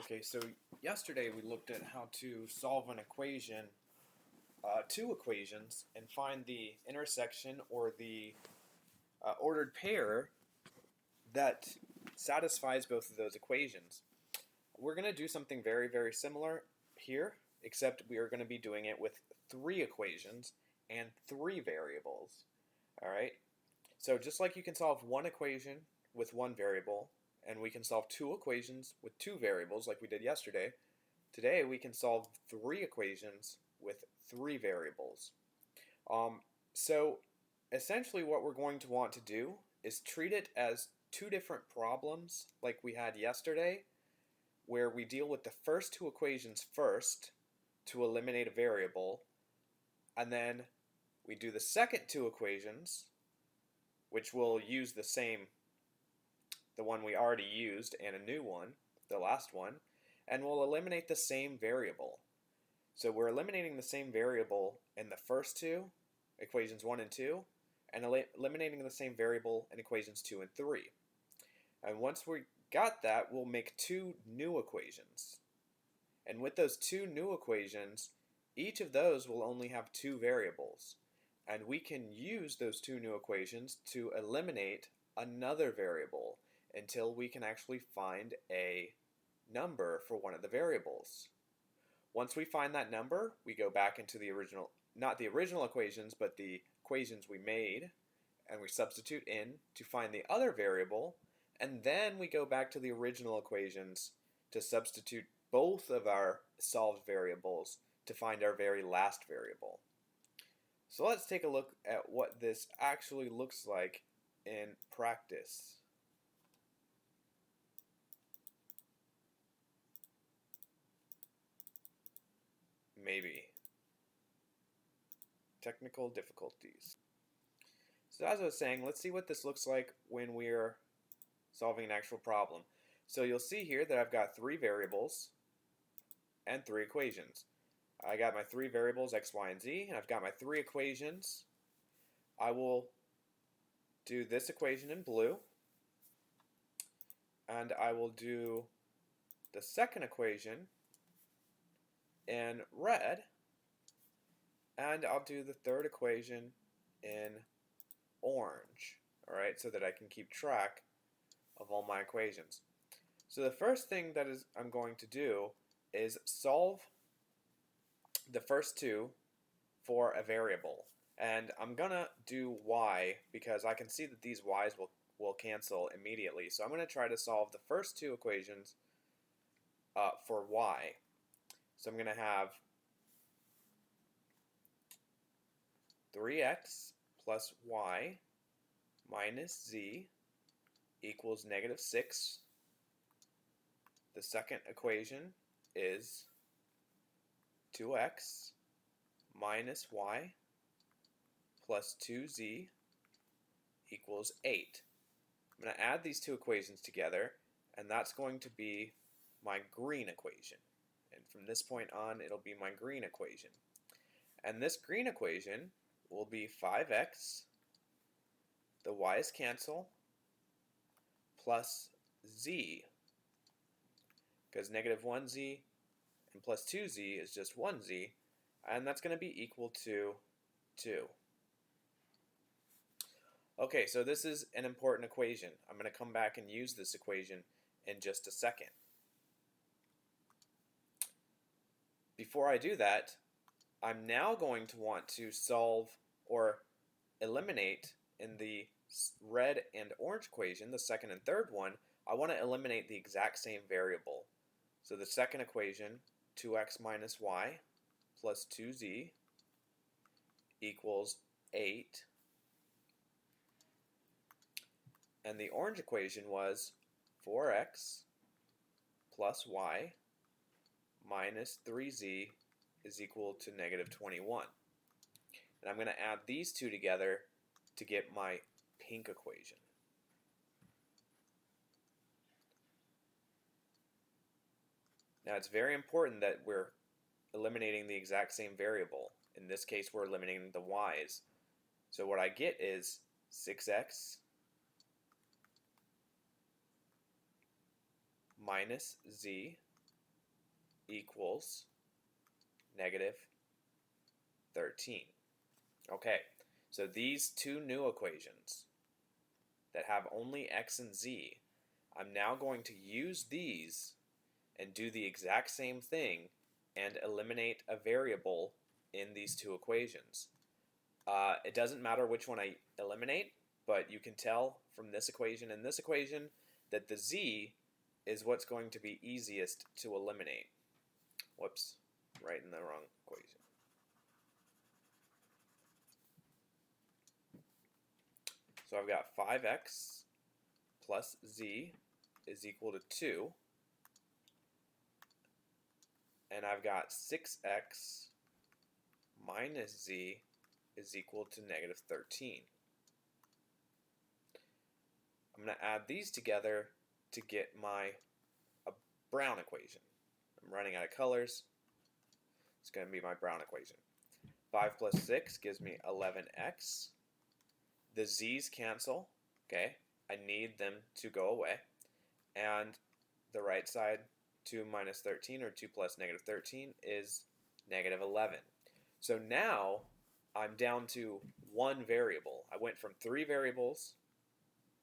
Okay, so yesterday we looked at how to solve an equation, two equations, and find the intersection or the ordered pair that satisfies both of those equations. We're going to do something very, very similar here, except we are going to be doing it with three equations and three variables. All right, so just like you can solve one equation with one variable, and we can solve two equations with two variables like we did yesterday, today we can solve three equations with three variables. Um, so essentially what we're going to want to do is treat it as two different problems like we had yesterday, where we deal with the first two equations first to eliminate a variable, and then we do the second two equations, which will use the one we already used and a new one, the last one, and we'll eliminate the same variable. So we're eliminating the same variable in the first two, equations 1 and 2, and eliminating the same variable in equations 2 and 3. And once we got that, we'll make two new equations. And with those two new equations, each of those will only have two variables. And we can use those two new equations to eliminate another variable until we can actually find a number for one of the variables. Once we find that number, we go back into the original, not the original equations, but the equations we made, and we substitute in to find the other variable, and then we go back to the original equations to substitute both of our solved variables to find our very last variable. So let's take a look at what this actually looks like in practice. Maybe. Technical difficulties. So as I was saying, let's see what this looks like when we're solving an actual problem. So you'll see here that I've got three variables and three equations. I got my three variables, x, y, and z, and I've got my three equations. I will do this equation in blue, and I will do the second equation in red, and I'll do the third equation in orange, all right, so that I can keep track of all my equations. So the first thing that I'm going to do is solve the first two for a variable. And I'm going to do y because I can see that these y's will cancel immediately. So I'm going to try to solve the first two equations for y. So I'm going to have 3x plus y minus z equals negative 6. The second equation is 2x minus y plus 2z equals 8. I'm going to add these two equations together, and that's going to be my green equation. And from this point on, it'll be my green equation. And this green equation will be 5x, the y's cancel, plus z, because negative 1z and plus 2z is just 1z, and that's going to be equal to 2. Okay, so this is an important equation. I'm going to come back and use this equation in just a second. Before I do that, I'm now going to want to solve or eliminate in the red and orange equation, the second and third one, I want to eliminate the exact same variable. So the second equation, 2x minus y plus 2z equals 8. And the orange equation was 4x plus y minus 3z is equal to negative 21. And I'm going to add these two together to get my pink equation. Now it's very important that we're eliminating the exact same variable. In this case, we're eliminating the y's. So what I get is 6x minus z equals negative 13. Okay, so these two new equations that have only x and z, I'm now going to use these and do the exact same thing and eliminate a variable in these two equations. It doesn't matter which one I eliminate, but you can tell from this equation and this equation that the z is what's going to be easiest to eliminate. Whoops, right in the wrong equation. So I've got 5x plus z is equal to 2. And I've got 6x minus z is equal to negative 13. I'm going to add these together to get my brown equation. I'm running out of colors. It's going to be my brown equation. 5 plus 6 gives me 11x. The z's cancel. Okay, I need them to go away. And the right side, 2 minus 13, or 2 plus negative 13, is negative 11. So now I'm down to one variable. I went from 3 variables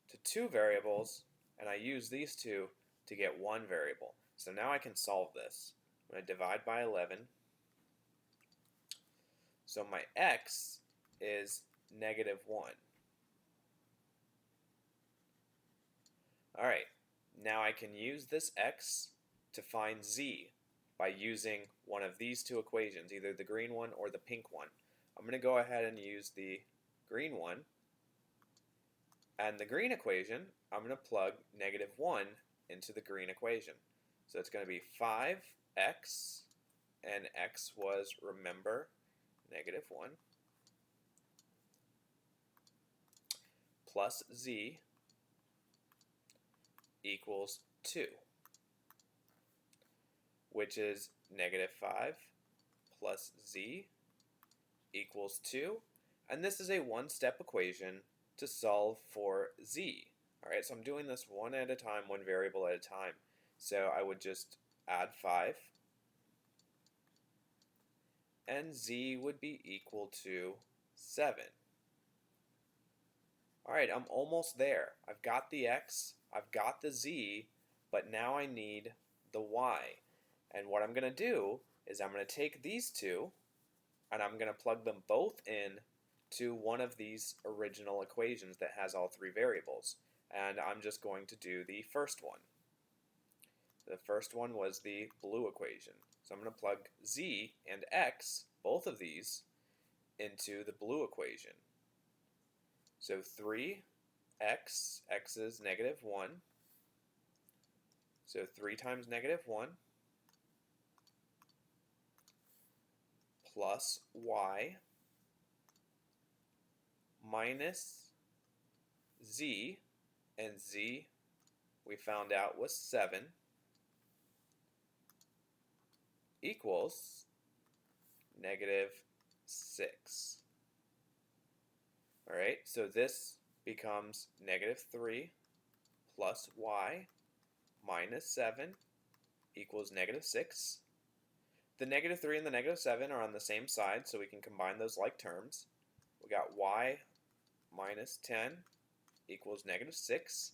to 2 variables, and I use these two to get one variable. So now I can solve this. I'm going to divide by 11. So my x is negative 1. Alright, now I can use this x to find z by using one of these two equations, either the green one or the pink one. I'm going to go ahead and use the green one. And the green equation, I'm going to plug negative 1 into the green equation. So it's going to be 5x, and x was, remember, negative 1, plus z equals 2, which is negative 5 plus z equals 2. And this is a one-step equation to solve for z. Alright, so I'm doing this one at a time, one variable at a time. So I would just add 5, and z would be equal to 7. Alright, I'm almost there. I've got the x, I've got the z, but now I need the y. And what I'm going to do is I'm going to take these two, and I'm going to plug them both in to one of these original equations that has all 3 variables. And I'm just going to do the first one. The first one was the blue equation. So I'm going to plug z and x, both of these, into the blue equation. So 3x, x is negative 1. So 3 times negative 1 plus y minus z, and z we found out was 7, equals negative 6. Alright, so this becomes negative 3 plus y minus 7 equals negative 6. The negative 3 and the negative 7 are on the same side, so we can combine those like terms. We got y minus 10 equals negative 6.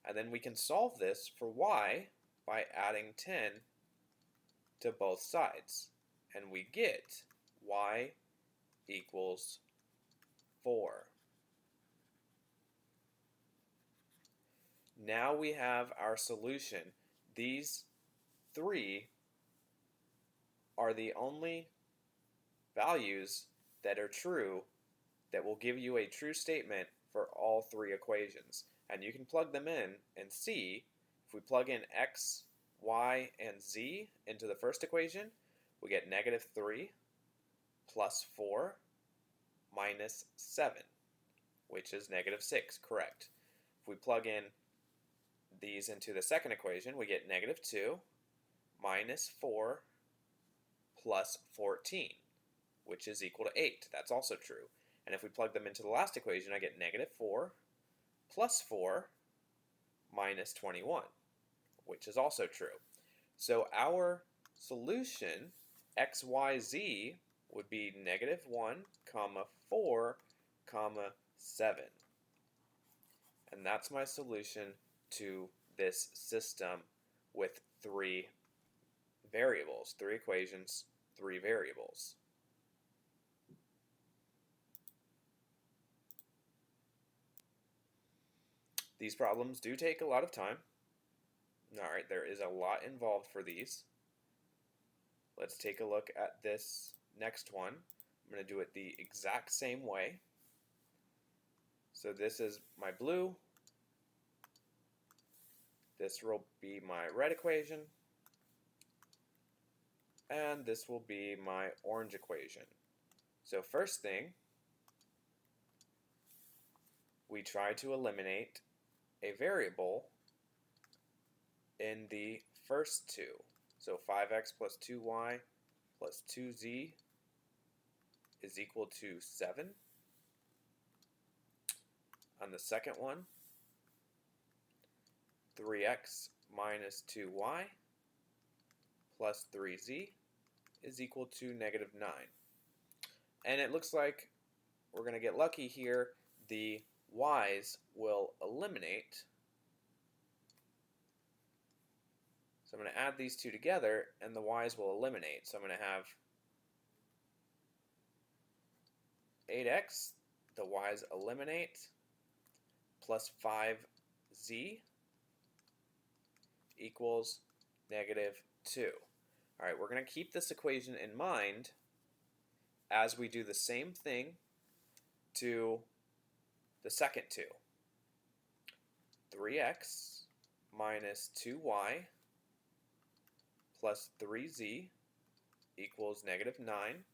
And then we can solve this for y by adding 10 to both sides. And we get y equals 4. Now we have our solution. These 3 are the only values that are true that will give you a true statement for all 3 equations. And you can plug them in and see, if we plug in x, y, and z into the first equation, we get negative 3 plus 4 minus 7, which is negative 6, correct. If we plug in these into the second equation, we get negative 2 minus 4 plus 14, which is equal to 8. That's also true. And if we plug them into the last equation, I get negative 4 plus 4 minus 21, which is also true. So our solution, xyz, would be -1, 4, 7. And that's my solution to this system with 3 variables, 3 equations, 3 variables. These problems do take a lot of time. Alright, there is a lot involved for these. Let's take a look at this next one. I'm going to do it the exact same way. So this is my blue. This will be my red equation. And this will be my orange equation. So first thing, we try to eliminate a variable in the first two. So 5x plus 2y plus 2z is equal to 7. On the second one, 3x minus 2y plus 3z is equal to -9. And it looks like we're going to get lucky here. The y's will eliminate. So I'm going to add these two together, and the y's will eliminate. So I'm going to have 8x, the y's eliminate, plus 5z equals -2. All right, we're going to keep this equation in mind as we do the same thing to the second two. 3x minus 2y plus 3z equals -9.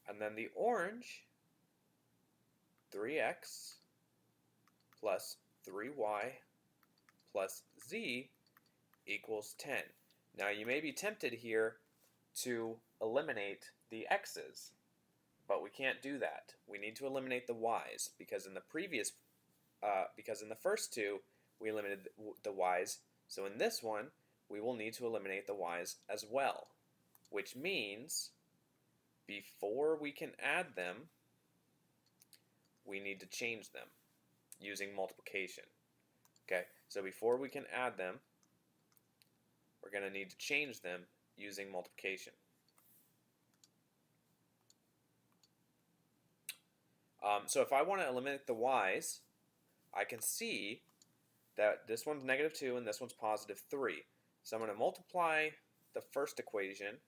And then the orange, 3x plus 3y plus z equals 10. Now you may be tempted here to eliminate the x's, but we can't do that. We need to eliminate the y's because in the first two we eliminated the y's. So in this one we will need to eliminate the y's as well, which means before we can add them, we need to change them using multiplication. Okay, so before we can add them, we're going to need to change them using multiplication. So if I want to eliminate the y's, I can see that this one's -2 and this one's +3. So I'm going to multiply the first equation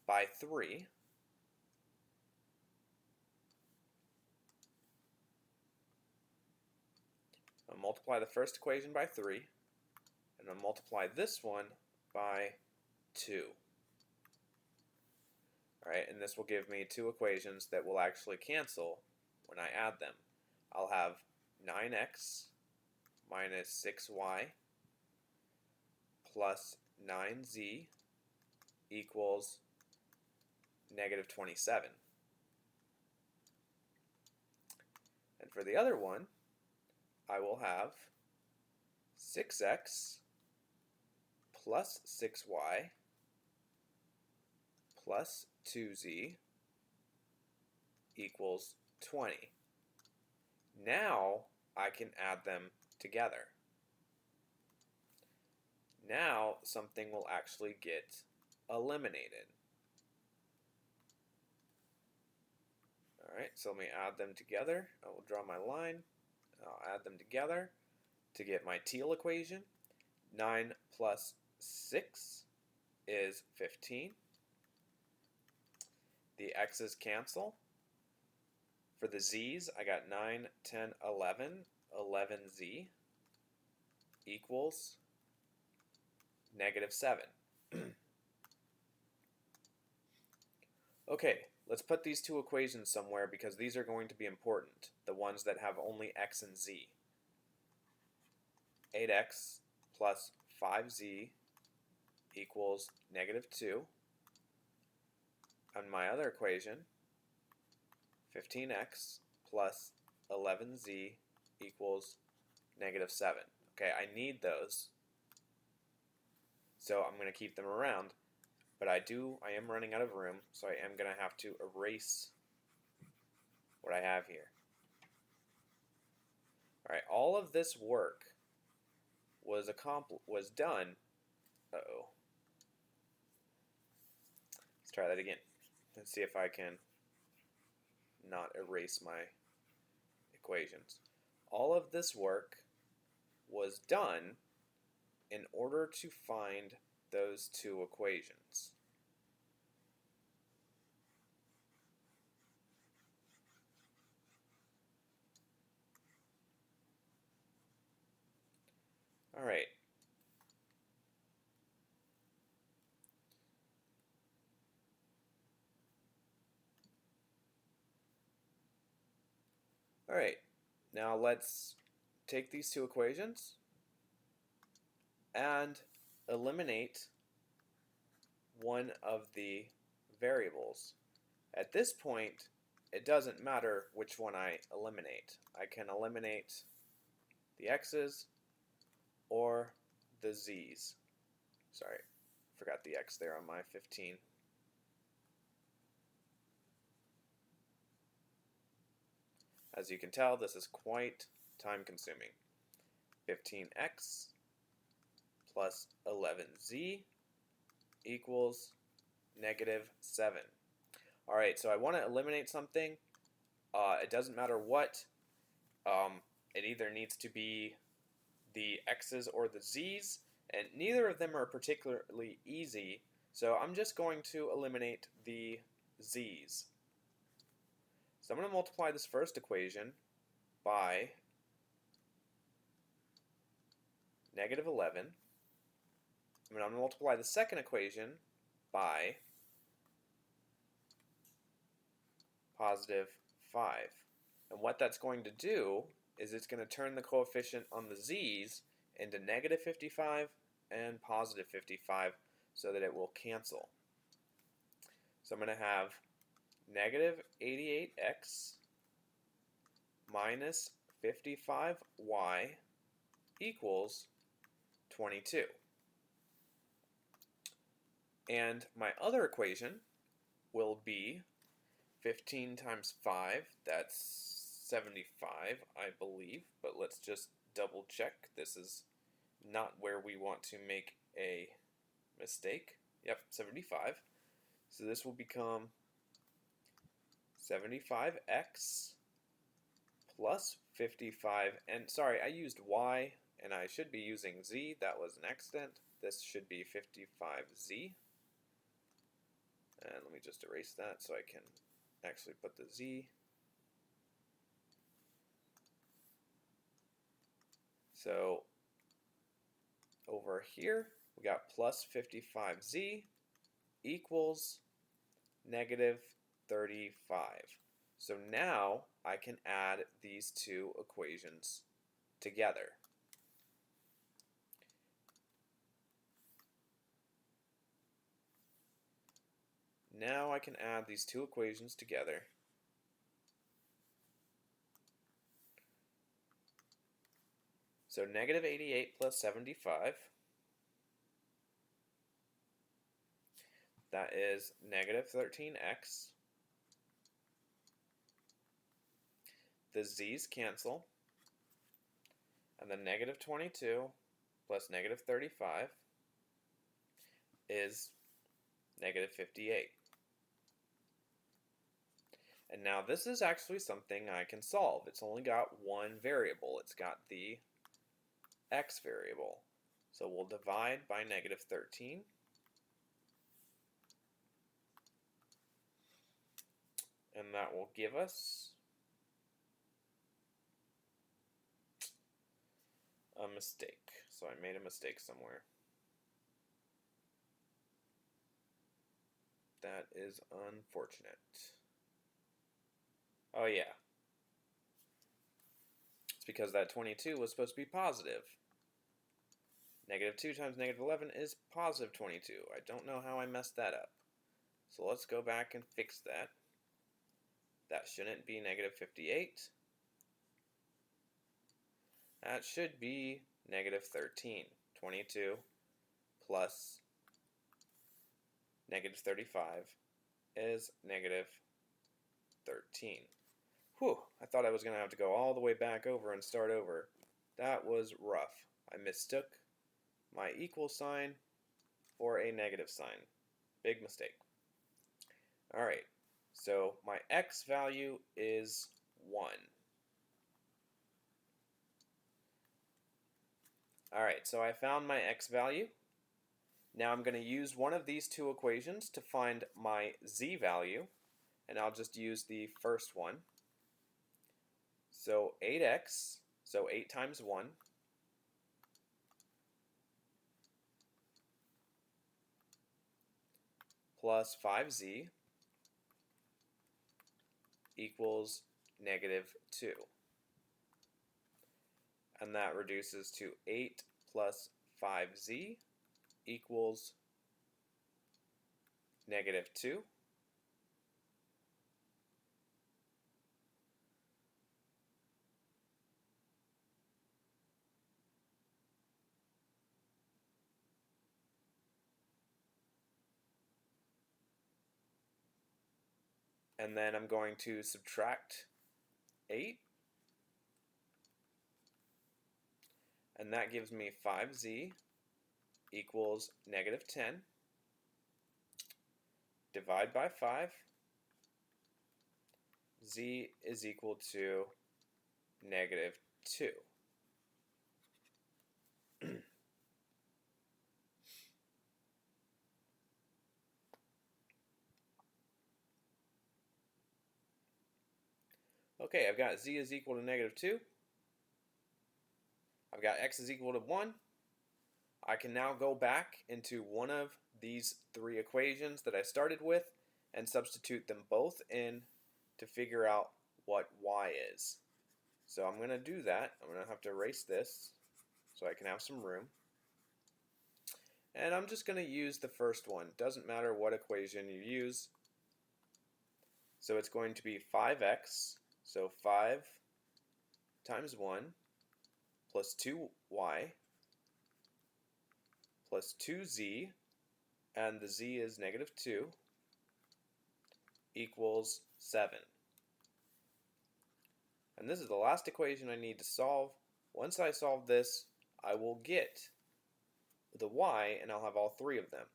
by 3. I'll multiply the first equation by 3, and I'll multiply this one by 2. Alright, and this will give me 2 equations that will actually cancel when I add them. I'll have 9x minus 6y plus 9z equals -27. And for the other one, I will have 6x plus 6y plus 2z equals 20. Now I can add them together. Now something will actually get eliminated. Alright, so let me add them together. I will draw my line. I'll add them together to get my Thiele equation. 9 plus 6 is 15. The x's cancel. For the z's, I got 9, 10, 11. 11z equals -7. Okay, let's put these two equations somewhere because these are going to be important, the ones that have only x and z. 8x plus 5z equals -2. On my other equation, 15x plus 11z equals -7. Okay, I need those, so I'm going to keep them around. But I am running out of room, so I am going to have to erase what I have here. Alright, all of this work was done. Uh-oh. Let's try that again. Let's see if I can not erase my equations. All of this work was done in order to find those two equations. Alright. Alright, now let's take these two equations and eliminate one of the variables. At this point, it doesn't matter which one I eliminate. I can eliminate the x's or the z's. Sorry, forgot the x there on my 15. As you can tell, this is quite time consuming. 15x plus 11z equals -7. Alright, so I want to eliminate something. It doesn't matter what. It either needs to be the x's or the z's, and neither of them are particularly easy, so I'm just going to eliminate the z's. So I'm going to multiply this first equation by -11. I'm going to multiply the second equation by +5. And what that's going to do is it's going to turn the coefficient on the z's into -55 and +55 so that it will cancel. So I'm going to have -88x minus 55y equals 22. And my other equation will be 15 times 5, that's 75, I believe, but let's just double check. This is not where we want to make a mistake. Yep, 75. So this will become 75x plus 55, and sorry, I used y, and I should be using z. That was an accident. This should be 55z. And let me just erase that so I can actually put the z. So over here, we got plus 55z equals -35. So now I can add these two equations together. Now I can add these two equations together. So -88 plus 75, that is -13x. The z's cancel, and then -22 plus -35 is -58. And now this is actually something I can solve. It's only got one variable. It's got the x variable. So we'll divide by -13. And that will give us a mistake. So I made a mistake somewhere. That is unfortunate. Oh yeah. It's because that 22 was supposed to be positive. -2 times -11 is positive 22. I don't know how I messed that up. So let's go back and fix that. That shouldn't be -58. That should be negative 13. 22 plus negative 35 is negative 13. Whew, I thought I was going to have to go all the way back over and start over. That was rough. I mistook my equal sign for a negative sign. Big mistake. Alright, so my x value is 1. Alright, so I found my x value. Now I'm going to use one of these two equations to find my z value, and I'll just use the first one. So 8x, so 8 times 1, plus 5z equals negative 2. And that reduces to 8 plus 5z equals negative 2. And then I'm going to subtract 8. And that gives me 5z equals negative 10. Divide by 5. Z is equal to negative 2. Okay, I've got z is equal to negative 2. I've got x is equal to 1. I can now go back into one of these three equations that I started with and substitute them both in to figure out what y is. So I'm going to do that. I'm going to have to erase this so I can have some room. And I'm just going to use the first one. Doesn't matter what equation you use. So it's going to be 5x, so 5 times 1 plus 2y plus 2z, and the z is negative 2, equals 7. And this is the last equation I need to solve. Once I solve this, I will get the y, and I'll have all three of them.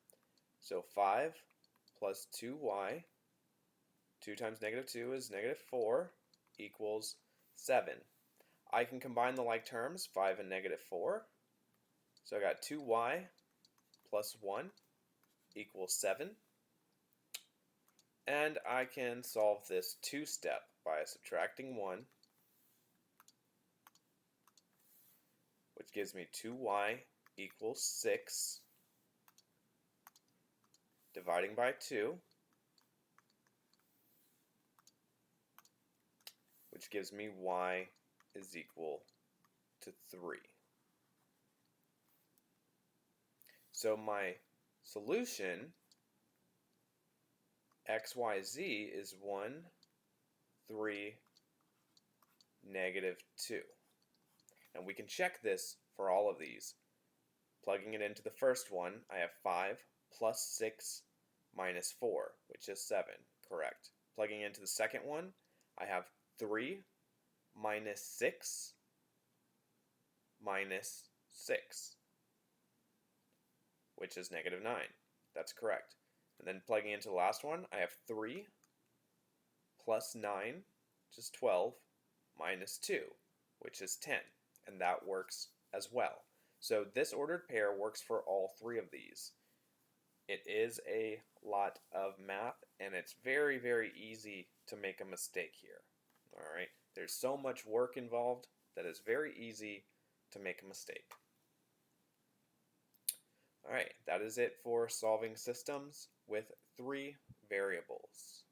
So 5 plus 2y, 2 times negative 2 is negative 4, equals 7. I can combine the like terms, 5 and negative 4. So I got 2y plus 1 equals 7. And I can solve this two-step by subtracting 1, which gives me 2y equals 6, dividing by 2, which gives me y is equal to 3. So my solution, xyz, is 1, 3, negative 2. And we can check this for all of these. Plugging it into the first one, I have 5 plus 6 minus 4, which is 7, correct. Plugging into the second one, I have 3 minus 6 minus 6, which is negative 9. That's correct. And then plugging into the last one, I have 3 plus 9, which is 12, minus 2, which is 10. And that works as well. So this ordered pair works for all three of these. It is a lot of math, and it's very, very easy to make a mistake here. Alright, there's so much work involved that it's very easy to make a mistake. Alright, that is it for solving systems with three variables.